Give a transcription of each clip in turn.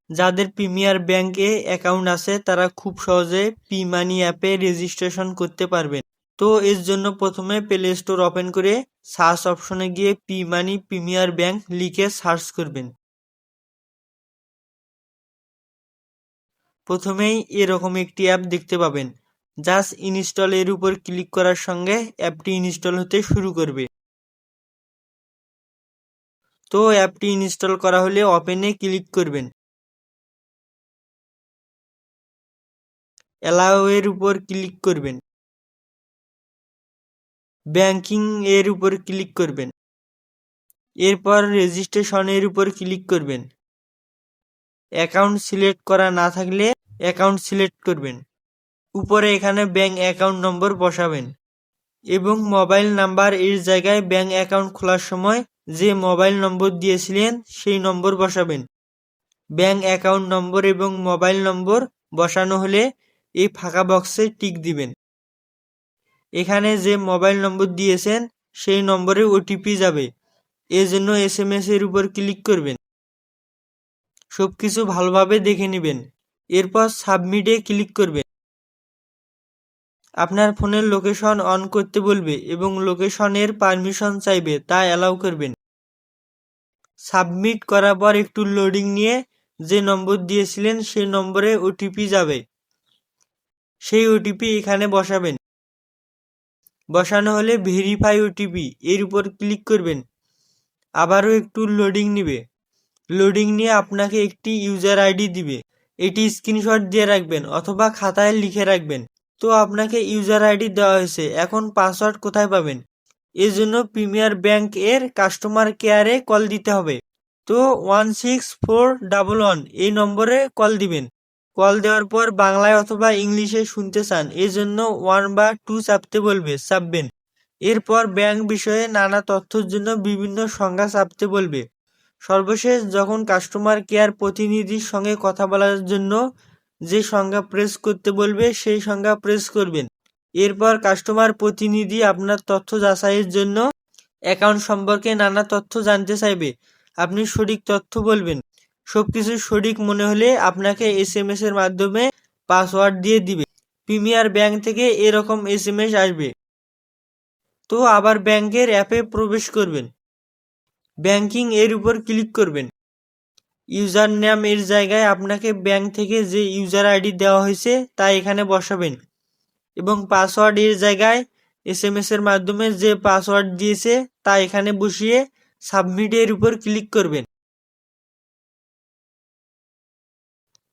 যাদের প্রিমিয়ার ব্যাংকে অ্যাকাউন্ট আছে তারা খুব সহজে পি-মানি অ্যাপে রেজিস্ট্রেশন করতে পারবেন। তো এর জন্য প্রথমে প্লে স্টোর ওপেন করে সার্চ অপশনে গিয়ে পি-মানি প্রিমিয়ার ব্যাংক লিখে সার্চ করবেন। প্রথমেই এরকম একটি অ্যাপ দেখতে পাবেন। জাস্ট ইনস্টল এর উপর ক্লিক করার সঙ্গে অ্যাপটি ইনস্টল হতে শুরু করবে। তো অ্যাপটি ইনস্টল করা হলে ওপেনে ক্লিক করবেন। অ্যালাউ এর উপর ক্লিক করবেন। ব্যাংকিং এর উপর ক্লিক করবেন। এরপর রেজিস্ট্রেশন এর উপর ক্লিক করবেন। অ্যাকাউন্ট সিলেক্ট করা না থাকলে অ্যাকাউন্ট সিলেক্ট করবেন। উপরে এখানে ব্যাংক অ্যাকাউন্ট নম্বর বসাবেন এবং মোবাইল নাম্বার এর জায়গায় ব্যাংক অ্যাকাউন্ট খোলার সময় যে মোবাইল নম্বর দিয়েছিলেন সেই নম্বর বসাবেন। ব্যাংক অ্যাকাউন্ট নম্বর এবং মোবাইল নম্বর বসানো হলে এই ফাঁকা বক্সে টিক দিবেন। এখানে যে মোবাইল নম্বর দিয়েছেন সেই নম্বরে ওটিপি যাবে, এজন্য SMS এর উপর ক্লিক করবেন। সবকিছু ভালোভাবে দেখে নেবেন। এরপর সাবমিটে ক্লিক করবেন। আপনার ফোনের লোকেশন অন করতে বলবে এবং লোকেশনের পারমিশন চাইবে, তা অ্যালাউ করবেন। সাবমিট করার পর একটু লোডিং নিয়ে যে নম্বর দিয়েছিলেন সেই নম্বরে ওটিপি যাবে, সেই ওটিপি এখানে বসাবেন। বসানো হলে ভেরিফাই ওটিপি এর উপর ক্লিক করবেন। আবারও একটু লোডিং নিবে। লোডিং নিয়ে আপনাকে একটি ইউজার আইডি দিবে, এটি স্ক্রিনশট দিয়ে রাখবেন অথবা খাতায় লিখে রাখবেন। তো আপনাকে ইউজার আইডি দেওয়া হয়েছে, এখন পাসওয়ার্ড কোথায় পাবেন? এর জন্য প্রিমিয়ার ব্যাংক এর কাস্টমার কেয়ারে কল দিতে হবে। তো 16411 এই নম্বরে কল দিবেন। কল দেওয়ার পর বাংলায় অথবা ইংলিশে শুনতে চান, এই জন্য 1 বা 2 চাপতে বলবে, চাপবেন। এরপর ব্যাংক বিষয়ে নানা তথ্যের জন্য বিভিন্ন সংখ্যা চাপতে বলবে। সর্বশেষ যখন কাস্টমার কেয়ার প্রতিনিধির সঙ্গে কথা বলার জন্য যে সংখ্যা প্রেস করতে বলবে সেই সংখ্যা প্রেস করবেন। এরপর কাস্টমার প্রতিনিধি আপনার তথ্য যাচাইয়ের জন্য অ্যাকাউন্ট সম্পর্কে নানা তথ্য জানতে চাইবে, আপনি সঠিক তথ্য বলবেন। সবকিছু সঠিক মনে হলে আপনাকে SMS এর মাধ্যমে পাসওয়ার্ড দিয়ে দিবে। প্রিমিয়ার ব্যাংক থেকে এরকম SMS আসবে। তো আবার ব্যাংকের অ্যাপে প্রবেশ করবেন। ব্যাংকিং এর উপর ক্লিক করবেন। ইউজার নেম এর জায়গায় আপনাকে ব্যাংক থেকে যে ইউজার আইডি দেওয়া হয়েছে তা এখানে বসাবেন এবং পাসওয়ার্ড এর জায়গায় SMS এর মাধ্যমে যে পাসওয়ার্ড দিয়েছে তা এখানে বসিয়ে সাবমিট এর উপর ক্লিক করবেন।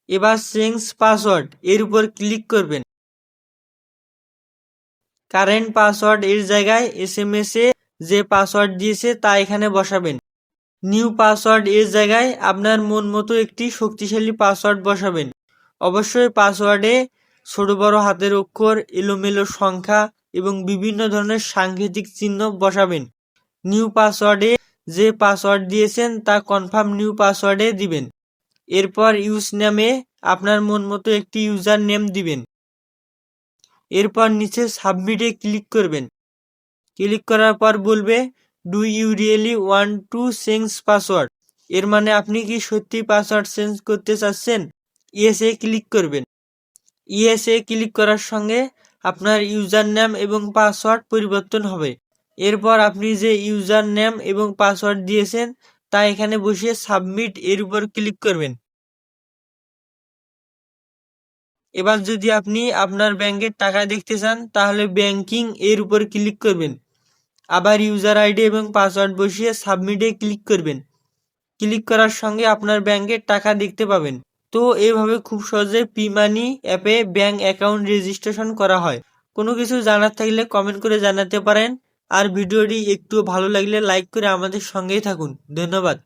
এবার চেঞ্জ পাসওয়ার্ড এর উপর ক্লিক করবেন। কারেন্ট পাসওয়ার্ড এর জায়গায় SMS এ যে পাসওয়ার্ড দিয়েছে তা এখানে বসাবেন। নিউ পাসওয়ার্ড এর জায়গায় আপনার মন মতো একটি শক্তিশালী পাসওয়ার্ড বসাবেন। অবশ্যই পাসওয়ার্ডে ছোট বড় হাতের অক্ষর, এলোমেলো সংখ্যা এবং বিভিন্ন ধরনের সাংকেতিক চিহ্ন বসাবেন। নিউ পাসওয়ার্ডে যে পাসওয়ার্ড দিয়েছেন তা কনফার্ম নিউ পাসওয়ার্ডে দিবেন। এরপর ইউজ নেমে আপনার মন মতো একটি ইউজার নেম দিবেন। এরপর নিচে সাবমিটে ক্লিক করবেন। ক্লিক করার পর বলবে do you really want to change password, এর মানে আপনি কি সত্যি পাসওয়ার্ড চেঞ্জ করতে চাচ্ছেন? ইয়েস এ ক্লিক করবেন। ইয়েস এ ক্লিক করার সঙ্গে আপনার ইউজার নেম এবং পাসওয়ার্ড পরিবর্তন হবে। এরপর আপনি যে ইউজার নেম এবং পাসওয়ার্ড দিয়েছেন তা এখানে বসিয়ে সাবমিট এর উপর ক্লিক করবেন। এবার যদি আপনি আপনার ব্যাংকের টাকা দেখতে চান তাহলে ব্যাংকিং এর উপর ক্লিক করবেন। আবার ইউজার আইডি এবং পাসওয়ার্ড বসিয়ে সাবমিটে ক্লিক করবেন। ক্লিক করার সঙ্গে আপনার ব্যাংকের টাকা দেখতে পাবেন। তো এইভাবে খুব সহজে পি-মানি অ্যাপে ব্যাংক অ্যাকাউন্ট রেজিস্ট্রেশন করা হয়। কোনো কিছু জানার থাকলে কমেন্ট করে জানাতে পারেন। আর ভিডিওটি একটু ভালো লাগলে লাইক করে আমাদের সঙ্গেই থাকুন। ধন্যবাদ।